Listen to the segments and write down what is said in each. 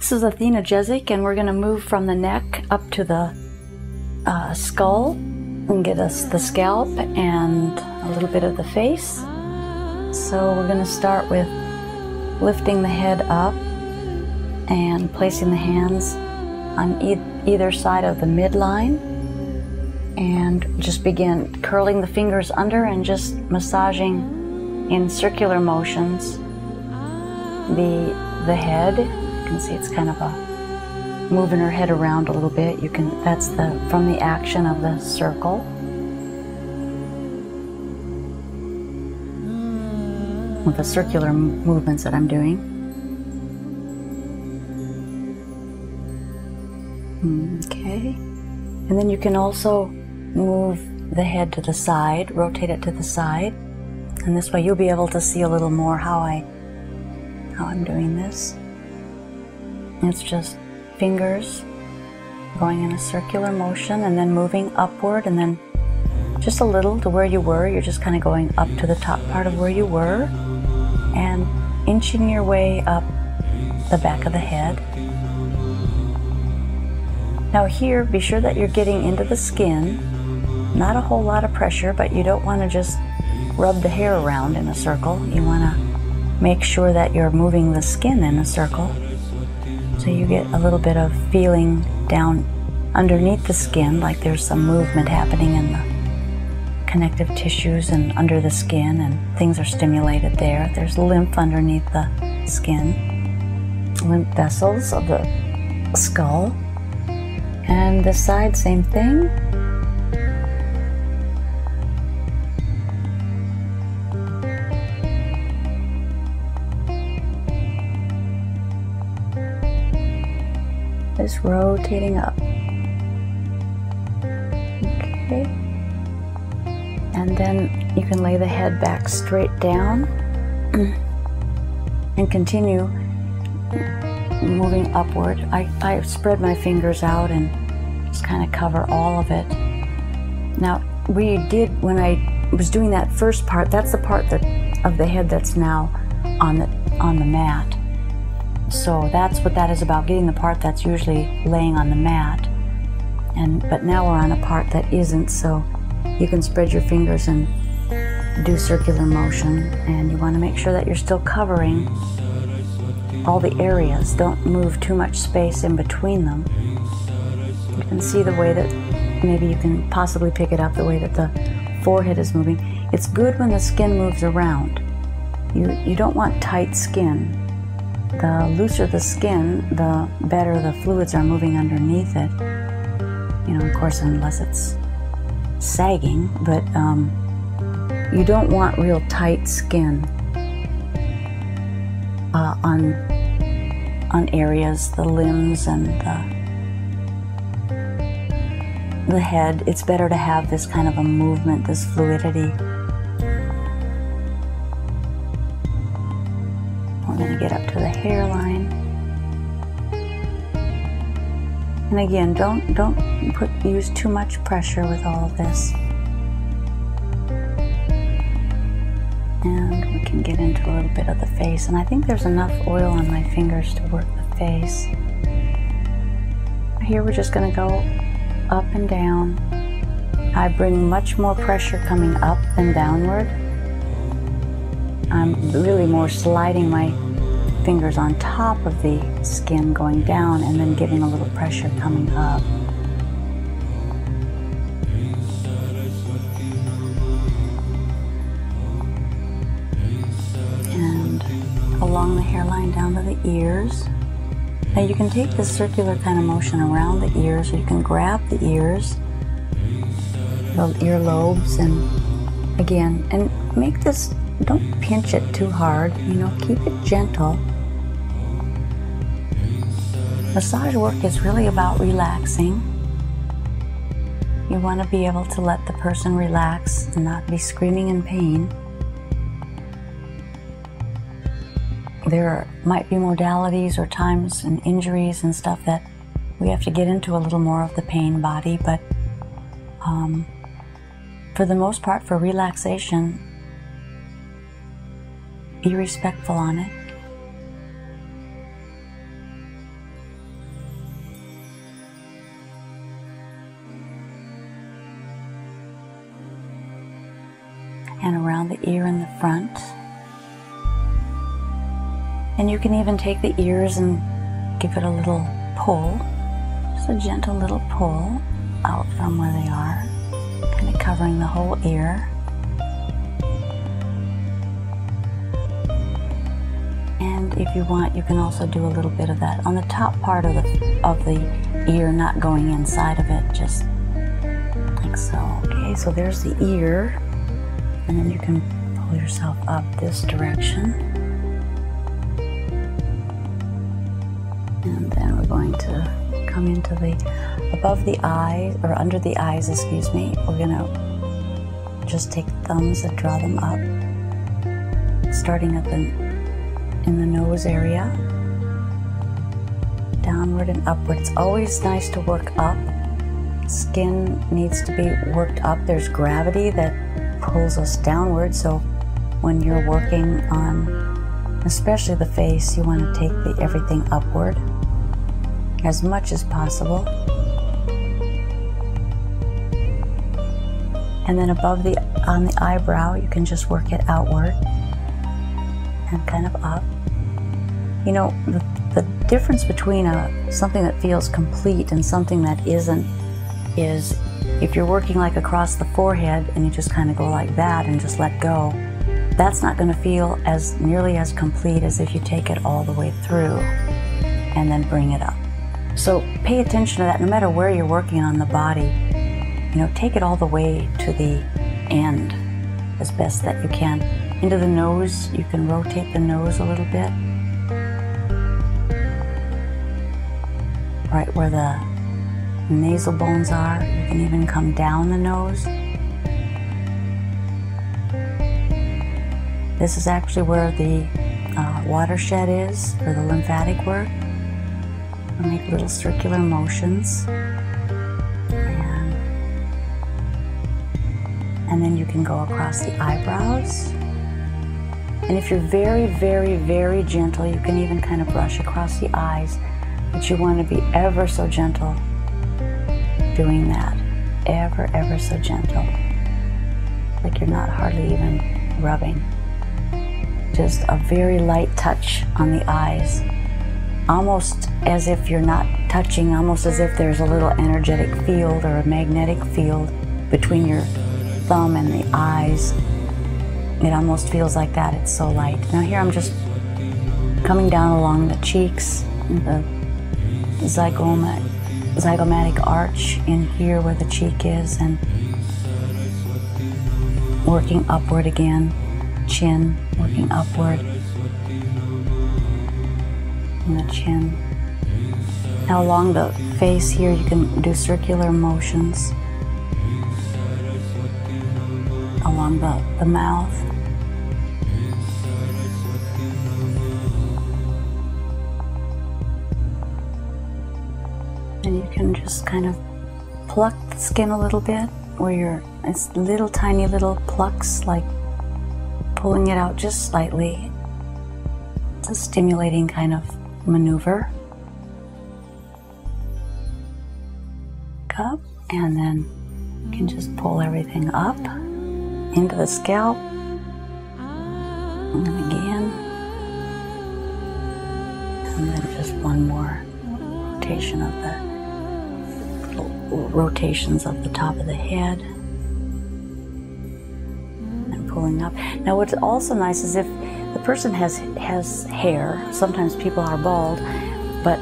This is Athena Jezik, and we're going to move from the neck up to the skull and get us the scalp and a little bit of the face. So we're going to start with lifting the head up and placing the hands on either side of the midline, and just begin curling the fingers under and just massaging in circular motions the head. You can see it's kind of a moving her head around a little bit. That's from the action of the circle. With the circular movements that I'm doing. Okay. And then you can also move the head to the side, rotate it to the side. And this way you'll be able to see a little more how I'm doing this. It's just fingers going in a circular motion and then moving upward, and then just a little to where you were. You're just kind of going up to the top part of where you were and inching your way up the back of the head. Now here, be sure that you're getting into the skin. Not a whole lot of pressure, but you don't want to just rub the hair around in a circle. You want to make sure that you're moving the skin in a circle, so you get a little bit of feeling down underneath the skin, like there's some movement happening in the connective tissues and under the skin, and things are stimulated there. There's lymph underneath the skin, lymph vessels of the skull. And this side, same thing. Just rotating up. Okay. And then you can lay the head back straight down and continue moving upward. I spread my fingers out and just kind of cover all of it. Now, when I was doing that first part, that's the part of the head that's now on the mat. So that's what that is about, getting the part that's usually laying on the mat. But now we're on a part that isn't, so you can spread your fingers and do circular motion, and you want to make sure that you're still covering all the areas. Don't move too much space in between them. You can see the way that maybe you can possibly pick it up, the way that the forehead is moving. It's good when the skin moves around. You don't want tight skin. The looser the skin, the better the fluids are moving underneath it. You know, of course, unless it's sagging, but you don't want real tight skin on areas, the limbs and the head. It's better to have this kind of a movement, this fluidity. We're going to get up to the hairline. And again, don't use too much pressure with all of this. And we can get into a little bit of the face. And I think there's enough oil on my fingers to work the face. Here we're just going to go up and down. I bring much more pressure coming up than downward. I'm really more sliding my fingers on top of the skin going down, and then giving a little pressure coming up. And along the hairline down to the ears. Now you can take this circular kind of motion around the ears, or you can grab the ears, the earlobes, and again, and make this, don't pinch it too hard, you know, keep it gentle. Massage work is really about relaxing. You want to be able to let the person relax and not be screaming in pain. There might be modalities or times and injuries and stuff that we have to get into a little more of the pain body, but for the most part, for relaxation, be respectful on it. and around the ear in the front. And you can even take the ears and give it a little pull, just a gentle little pull out from where they are, kind of covering the whole ear. And if you want, you can also do a little bit of that on the top part of the ear, not going inside of it, just like so. Okay, so there's the ear, and then you can pull yourself up this direction. And then we're going to come into the, above the eyes, or under the eyes, excuse me. We're gonna just take thumbs and draw them up, starting at in the nose area, downward and upward. It's always nice to work up. Skin needs to be worked up. There's gravity that pulls us downward, so when you're working on, especially the face, you want to take everything upward as much as possible. And then above on the eyebrow, you can just work it outward and kind of up. You know, the difference between something that feels complete and something that isn't is if you're working like across the forehead and you just kind of go like that and just let go, that's not going to feel as nearly as complete as if you take it all the way through and then bring it up. So pay attention to that no matter where you're working on the body. You know, take it all the way to the end as best that you can. Into the nose, you can rotate the nose a little bit. Right where the nasal bones are, you can even come down the nose. This is actually where the watershed is for the lymphatic work. We'll make little circular motions. And then you can go across the eyebrows. And if you're very, very, very gentle, you can even kind of brush across the eyes. But you want to be ever so gentle doing that. Ever, ever so gentle. Like you're not hardly even rubbing. Just a very light touch on the eyes. Almost as if you're not touching, almost as if there's a little energetic field or a magnetic field between your thumb and the eyes. It almost feels like that. It's so light. Now here I'm just coming down along the cheeks, the zygomatic arch in here where the cheek is, and working upward again. Chin, working upward. And the chin. Now along the face here you can do circular motions. Along the mouth. And you can just kind of pluck the skin a little bit, where it's little tiny little plucks, like pulling it out just slightly. It's a stimulating kind of maneuver. Up, and then you can just pull everything up into the scalp, and then again, and then just one more rotation of the rotations of the top of the head, and pulling up. Now what's also nice is if the person has hair, sometimes people are bald, but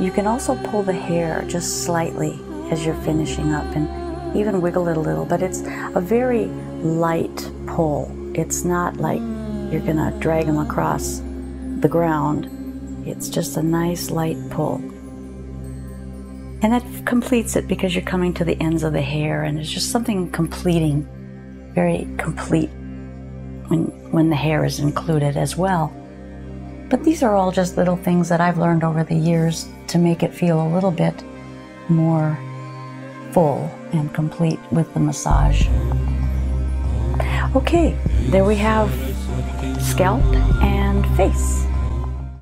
you can also pull the hair just slightly as you're finishing up and even wiggle it a little, but it's a very light pull. It's not like you're gonna drag them across the ground. It's just a nice light pull. And that completes it because you're coming to the ends of the hair, and it's just something completing, very complete when the hair is included as well. But these are all just little things that I've learned over the years to make it feel a little bit more full and complete with the massage. Okay, there we have scalp and face.